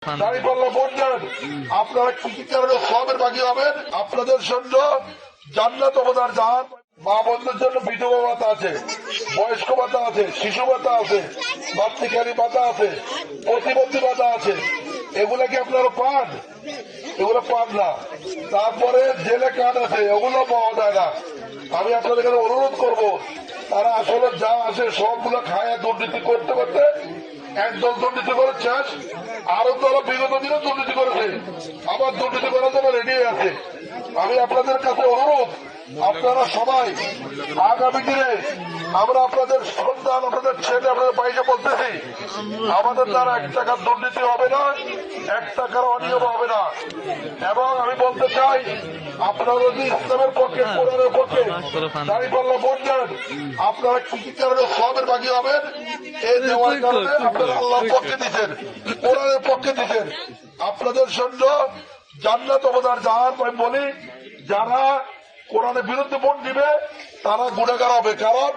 দাঁড়িপাল্লা ভোট দেন। আপনারা কি কি কারণে সবের বাকি হবেন? আপনাদের জন্য জান্নাত অবদান জাহান, মা বোনদের জন্য বিধবা ভাতা আছে, বয়স্ক ভাতা আছে, শিশু ভাতা আছে, মাতৃকালী ভাতা আছে, প্রতিবন্ধী ভাতা আছে। এগুলা কি আপনারা পান? এগুলো পান না। তারপরে জেলে কার্ড আছে, ওগুলো পাওয়া যায় না। আমি আপনাদের কাছে অনুরোধ করব, তারা আসলে যা আছে সবগুলো খায় দুর্নীতি করতে করতে একদল দুর্নীতি করে শেষ, আরো দল বিগত দিনে দুর্নীতি করেছে, আবার দুর্নীতি করার জন্য রেডি আছে। আমি আপনাদের কাছে অনুরোধ, আপনারা সবাই আগামী দিনে আমরা আপনাদের সন্তান, আপনাদের ছেলে, আপনাদের বাইকে বলতেছি, আমাদের দ্বারা 1 টাকার দুর্নীতি হবে না, 1 টাকার অনিয়ম হবে না। এবং আমি বলতে চাই, আপনারা যদি ইসলামের পক্ষে, কোরআনের পক্ষে দাঁড়িপাল্লা ভোট দেন, আপনারা কি কি কারণে সবের বাকি হবেন? এই দেওয়ার কারণে আপনারা আল্লাহর পক্ষে দিচ্ছেন, কোরআনের পক্ষে দিচ্ছেন। আপনাদের জন্য জান্নাত অবদান জাহান। আমি বলি, যারা কোরআনের বিরুদ্ধে ভোট দিবে তারা গুনাহগার হবে। কারণ